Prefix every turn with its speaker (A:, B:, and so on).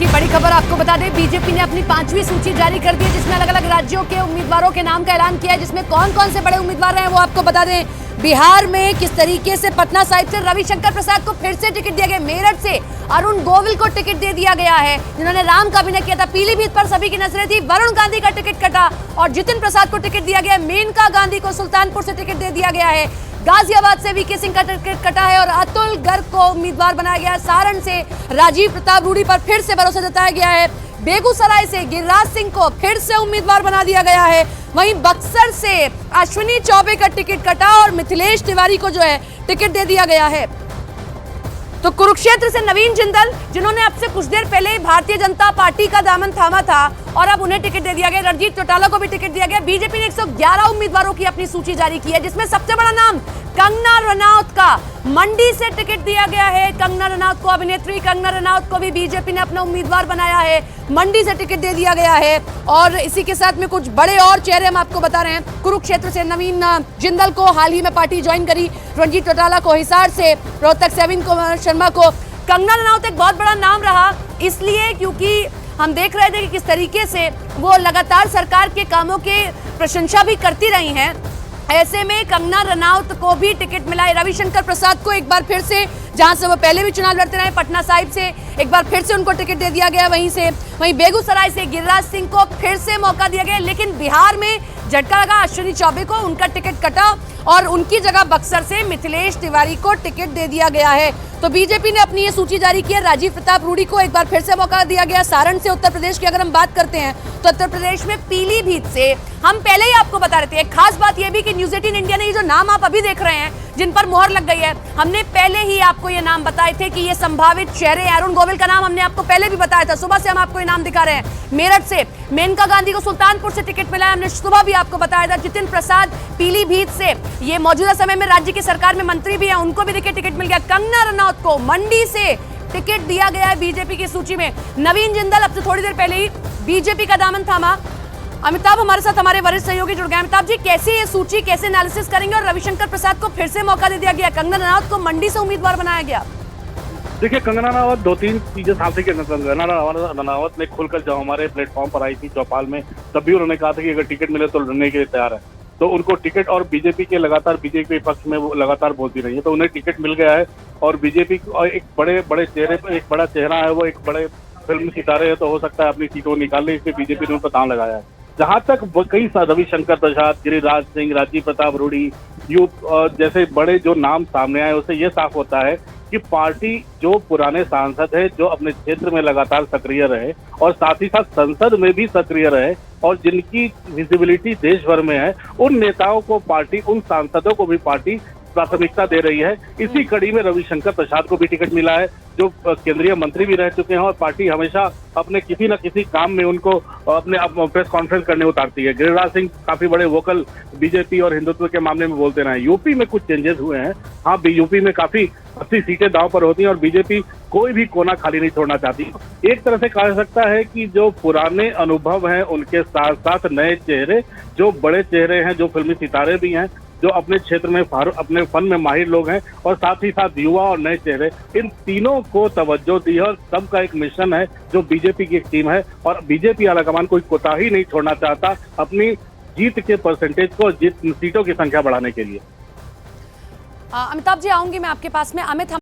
A: की बड़ी खबर आपको बता दें, बीजेपी ने अपनी 5वीं सूची जारी कर दी है, जिसमें अलग अलग राज्यों के उम्मीदवारों के नाम का ऐलान किया है, जिसमें कौन कौन से बड़े उम्मीदवार हैं वो आपको बता दें। बिहार में किस तरीके से पटना साहिब से रविशंकर प्रसाद को फिर से टिकट दिया गया। मेरठ से अरुण गोविल को टिकट दे दिया गया है, जिन्होंने राम का अभिनय किया था। पीलीभीत पर सभी की नजरें थी, वरुण गांधी का टिकट कटा और जितिन प्रसाद को टिकट दिया गया। मेनका गांधी को सुल्तानपुर से टिकट दे दिया गया है। गाजियाबाद से वीके सिंह का टिकट कटा है और अतुल गर्ग को उम्मीदवार बनाया गया है। सारण से राजीव प्रताप रूडी पर फिर से भरोसा जताया गया है। बेगूसराय से गिरिराज सिंह को फिर से उम्मीदवार बना दिया गया है। वहीं बक्सर से अश्विनी चौबे का टिकट कटा और मिथिलेश तिवारी को जो है टिकट दे दिया गया है। तो कुरुक्षेत्र से नवीन जिंदल, जिन्होंने अब से कुछ देर पहले भारतीय जनता पार्टी का दामन थामा था और अब उन्हें टिकट दे दिया गया। रणजीत चौटाला को भी टिकट दिया गया। बीजेपी ने 111 उम्मीदवारों की अपनी सूची जारी की है, जिसमें सबसे बड़ा नाम कंगना रनौत का मंडी से टिकट दिया गया है। कंगना रनौत को, अभिनेत्री कंगना रनौत को भी बीजेपी ने अपना उम्मीदवार बनाया है, मंडी से टिकट दे दिया गया है। और इसी के साथ में कुछ बड़े और चेहरे हम आपको बता रहे हैं। कुरुक्षेत्र से नवीन जिंदल को हाल ही में पार्टी ज्वाइन करी, रणजीत चौटाला को, हिसार से रोहतक से अरविंद कुमार शर्मा को। कंगना रनौत एक बहुत बड़ा नाम रहा, इसलिए क्योंकि हम देख रहे थे कि किस तरीके से वो लगातार सरकार के कामों के प्रशंसा भी करती रही हैं। ऐसे में कंगना रनौत को भी टिकट मिला है। रविशंकर प्रसाद को एक बार फिर से, जहां से वो पहले भी चुनाव लड़ते रहे, पटना साहिब से एक बार फिर से उनको टिकट दे दिया गया। वहीं बेगूसराय से गिरिराज सिंह को फिर से मौका दिया गया, लेकिन बिहार में झटका लगा। अश्विनी चौबे को उनका टिकट कटा और उनकी जगह बक्सर से मिथिलेश तिवारी को टिकट दे दिया गया है। तो बीजेपी ने अपनी ये सूची जारी की है। राजीव प्रताप रूडी को एक बार फिर से मौका दिया गया। सारण से उत्तर प्रदेश की अगर हम बात करते हैं तो उत्तर प्रदेश में पीलीभीत से हम पहले ही आपको बता रहे थे। एक खास बात यह भी कि न्यूज 18 इंडिया ने ये जो नाम आप अभी देख रहे हैं, जिन पर मोहर लग गई है, हमने पहले ही आपको ये नाम बताए थे कि ये संभावित चेहरे। अरुण गोविल का नाम हमने आपको पहले भी बताया था, सुबह से हम आपको ये नाम दिखा रहे हैं। मेरठ से मेनका गांधी को सुल्तानपुर से टिकट मिला है, हमने सुबह भी आपको बताया था। जितिन प्रसाद पीलीभीत से, ये मौजूदा समय में राज्य की सरकार में मंत्री भी है, उनको भी टिकट मिल गया। कंगना रनौत को मंडी से टिकट दिया गया है बीजेपी की सूची में। नवीन जिंदल अब से थोड़ी देर पहले ही बीजेपी का दामन थामा। अमिताभ हमारे साथ, हमारे वरिष्ठ सहयोगी जुड़ गए। अमिताभ जी, कैसे ये सूची, कैसे एनालिसिस करेंगे? और रविशंकर प्रसाद को फिर से मौका दे दिया गया, कंगना रनौत को मंडी से उम्मीदवार बनाया गया।
B: देखिए, कंगना रनौत 2-3 चीजें साफ थी कि कंगना रनौत ने खुलकर जब हमारे प्लेटफॉर्म पर आई थी चौपाल में, तब भी उन्होंने कहा था कि अगर टिकट मिले तो लड़ने के लिए तैयार है। तो उनको टिकट, और बीजेपी के लगातार, बीजेपी के पक्ष में वो लगातार बोलती रही है, तो उन्हें टिकट मिल गया है। और बीजेपी एक बड़े चेहरे पर, एक बड़ा चेहरा है, वो एक बड़े फिल्म सितारे है, तो हो सकता है अपनी सीटों निकाल ले, इसलिए बीजेपी ने उन पर दांव लगाया है। जहां तक कई रविशंकर प्रसाद, गिरिराज सिंह, राजीव प्रताप रूडी जैसे बड़े जो नाम सामने आए, उससे ये साफ होता है कि पार्टी जो पुराने सांसद है, जो अपने क्षेत्र में लगातार सक्रिय रहे और साथ ही साथ संसद में भी सक्रिय रहे और जिनकी विजिबिलिटी देश भर में है, उन नेताओं को पार्टी, उन सांसदों को भी पार्टी प्राथमिकता दे रही है। इसी कड़ी में रविशंकर प्रसाद को भी टिकट मिला है, जो केंद्रीय मंत्री भी रह चुके हैं और पार्टी हमेशा अपने किसी न किसी काम में उनको अपने प्रेस कॉन्फ्रेंस करने उतारती है। गिरिराज सिंह काफी बड़े वोकल बीजेपी और हिंदुत्व के मामले में बोलते रहे। यूपी में कुछ चेंजेस हुए हैं। हाँ, यूपी में काफी 80 सीटें दांव पर होती हैं और बीजेपी कोई भी कोना खाली नहीं छोड़ना चाहती। एक तरह से कहा सकता है कि जो पुराने अनुभव हैं, उनके साथ साथ नए चेहरे, जो बड़े चेहरे हैं, जो फिल्मी सितारे भी हैं, जो अपने क्षेत्र में अपने फन में माहिर लोग हैं, और साथ ही साथ युवा और नए चेहरे, इन तीनों को तवज्जो दी है और सबका एक मिशन है जो बीजेपी की एक टीम है। और बीजेपी आलाकमान कोई कोताही नहीं छोड़ना चाहता अपनी जीत के परसेंटेज को, सीटों की संख्या बढ़ाने के लिए।
A: अमिताभ जी, आऊंगी मैं आपके पास में। अमित